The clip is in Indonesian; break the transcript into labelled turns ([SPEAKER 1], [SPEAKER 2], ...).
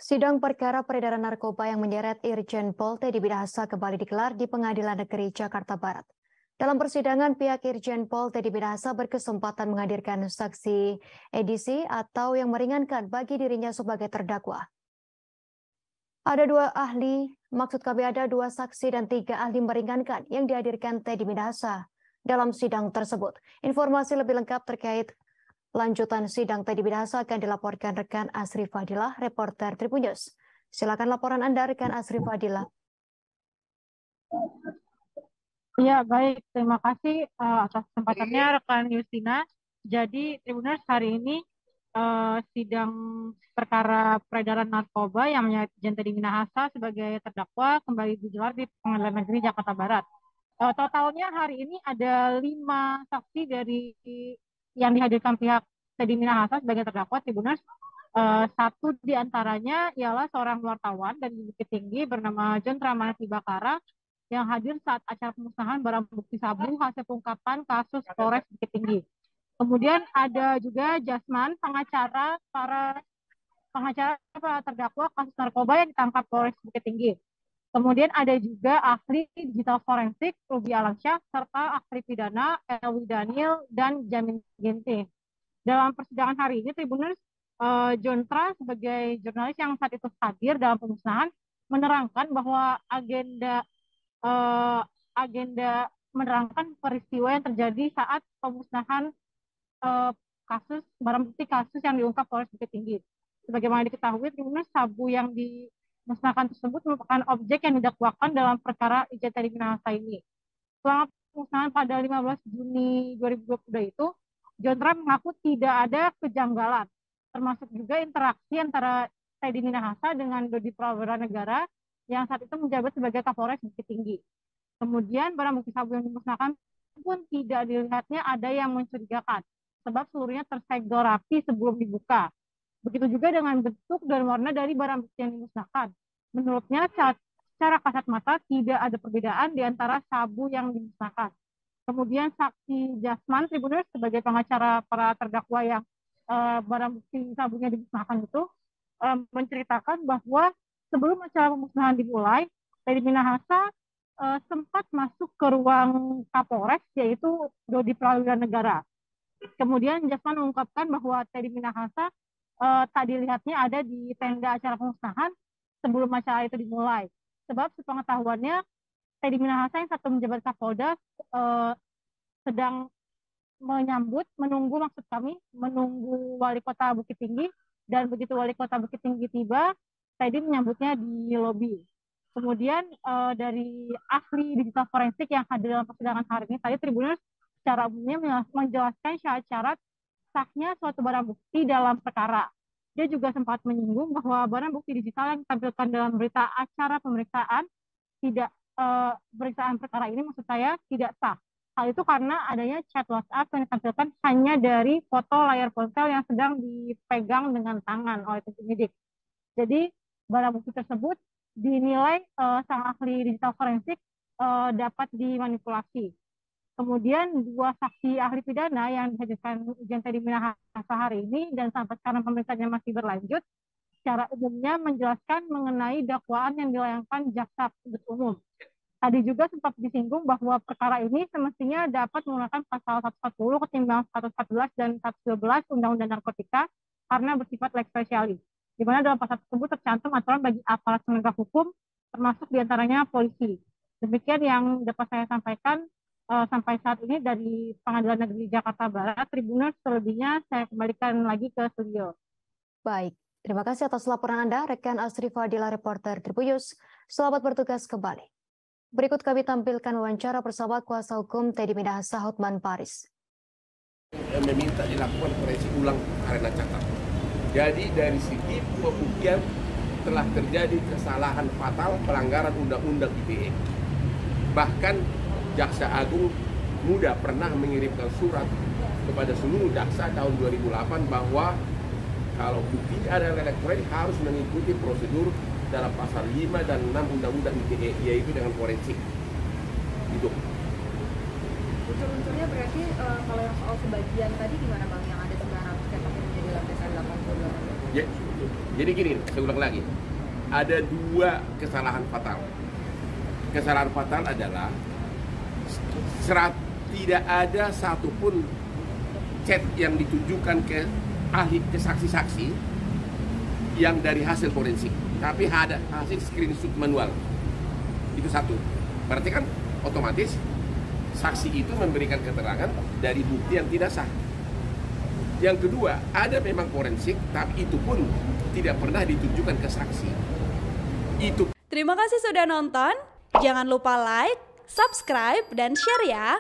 [SPEAKER 1] Sidang perkara peredaran narkoba yang menyeret Irjen Pol Teddy Minahasa kembali digelar di Pengadilan Negeri Jakarta Barat. Dalam persidangan, pihak Irjen Pol Teddy Minahasa berkesempatan menghadirkan saksi edisi atau yang meringankan bagi dirinya sebagai terdakwa. Ada dua saksi dan 3 ahli meringankan yang dihadirkan Teddy Minahasa dalam sidang tersebut. Informasi lebih lengkap terkait lanjutan sidang Teddy Minahasa akan dilaporkan rekan Asri Fadilah, reporter Tribun News. Silakan laporan Anda, rekan Asri Fadilah.
[SPEAKER 2] Ya, baik. Terima kasih atas kesempatannya rekan Yustina. Jadi Tribuners hari ini sidang perkara peredaran narkoba yang menyeret Teddy Minahasa sebagai terdakwa kembali digelar di Pengadilan Negeri Jakarta Barat. Totalnya hari ini ada 5 saksi dari yang dihadirkan pihak Teddy Minahasa sebagai terdakwa Tribuners. Satu di antaranya ialah seorang wartawan dari Bukit Tinggi bernama John Tramanati Bakara yang hadir saat acara pemusnahan barang bukti sabu hasil pengungkapan kasus Polres Bukit Tinggi. Kemudian ada juga Jasman, pengacara para terdakwa kasus narkoba yang ditangkap Polres Bukit Tinggi. Kemudian ada juga ahli digital forensik Ruby Alamsyah serta ahli pidana Elwi Daniel dan Jamin Ginting. Dalam persidangan hari ini, Tribuners John Tra sebagai jurnalis yang saat itu hadir dalam pemusnahan menerangkan bahwa agenda menerangkan peristiwa yang terjadi saat pemusnahan kasus barang bukti kasus yang diungkap Polres Bukit Tinggi. Sebagaimana diketahui, Tribuners, sabu yang dimusnahkan tersebut merupakan objek yang didakwakan dalam perkara Irjen Teddy Minahasa ini. Selama pemusnahan pada 15 Juni 2022 itu, John Trump mengaku tidak ada kejanggalan, termasuk juga interaksi antara Teddy Minahasa dengan Dodi Prawira Negara yang saat itu menjabat sebagai Kapolres Bukit Tinggi. Kemudian barang bukti sabu yang dimusnahkan pun tidak dilihatnya ada yang mencurigakan, sebab seluruhnya tersegel rapi sebelum dibuka. Begitu juga dengan bentuk dan warna dari barang bukti yang dimusnahkan. Menurutnya, secara kasat mata tidak ada perbedaan di antara sabu yang dimusnahkan. Kemudian saksi Jasman Tribuners sebagai pengacara para terdakwa yang barang bukti sabunya dimusnahkan itu menceritakan bahwa sebelum acara pemusnahan dimulai, Teddy Minahasa sempat masuk ke ruang Kapolres, yaitu Dodi Prawira Negara. Kemudian Jasman mengungkapkan bahwa Teddy Minahasa tak dilihatnya ada di tenda acara pemusnahan sebelum acara itu dimulai. Sebab sepengetahuannya, Teddy Minahasa yang satu menjabat Kapolda sedang menunggu Wali Kota Bukit Tinggi, dan begitu Wali Kota Bukit Tinggi tiba, Teddy menyambutnya di lobi. Kemudian dari ahli digital forensik yang hadir dalam persidangan hari ini, tadi Tribuners secara umumnya menjelaskan syarat-syarat sahnya suatu barang bukti dalam perkara. Dia juga sempat menyinggung bahwa barang bukti digital yang ditampilkan dalam berita acara pemeriksaan pemeriksaan perkara ini maksud saya tidak sah. Hal itu karena adanya chat WhatsApp yang ditampilkan hanya dari foto layar ponsel yang sedang dipegang dengan tangan oleh penyidik. Jadi barang bukti tersebut dinilai sang ahli digital forensik dapat dimanipulasi. Kemudian 2 saksi ahli pidana yang dihadirkan Irjen Teddy Minahasa hari ini dan sampai sekarang pemeriksaannya masih berlanjut, secara umumnya menjelaskan mengenai dakwaan yang dilayangkan jaksa penuntut umum. Tadi juga sempat disinggung bahwa perkara ini semestinya dapat menggunakan pasal 140 ketimbang 114 dan 112 Undang-Undang Narkotika karena bersifat lex specialis, di mana dalam pasal tersebut tercantum aturan bagi aparat penegak hukum, termasuk diantaranya polisi. Demikian yang dapat saya sampaikan sampai saat ini dari Pengadilan Negeri Jakarta Barat. Tribuners, selebihnya saya kembalikan lagi ke studio.
[SPEAKER 1] Baik, terima kasih atas laporan Anda, rekan Asri Fadilah, reporter Tribun News. Selamat bertugas kembali. Berikut kami tampilkan wawancara bersama kuasa hukum Teddy Minahasa, Hotman Paris.
[SPEAKER 3] Meminta dilakukan forensik ulang karena catat. Jadi dari segi pembuktian telah terjadi kesalahan fatal pelanggaran Undang-Undang ITE. Bahkan Jaksa Agung Muda pernah mengirimkan surat kepada seluruh jaksa tahun 2008 bahwa kalau bukti ada elektronik harus mengikuti prosedur dalam pasal 5 dan 6 Undang-Undang ITE, yaitu dengan forensik. Itu.
[SPEAKER 4] Unsur-unsurnya berarti kalau yang soal sebagian tadi gimana Bang, yang ada 900 yang menjadi lantai 88?
[SPEAKER 3] Ya, Jadi gini, saya ulang lagi. Ada 2 kesalahan fatal. Kesalahan fatal adalah tidak ada satupun chat yang ditujukan ke ahli, ke saksi-saksi yang dari hasil forensik, tapi ada hasil screenshot manual. Itu satu. Berarti kan otomatis saksi itu memberikan keterangan dari bukti yang tidak sah. Yang kedua, ada memang forensik, tapi itu pun tidak pernah ditujukan ke saksi. Itu.
[SPEAKER 4] Terima kasih sudah nonton. Jangan lupa like, subscribe, dan share ya.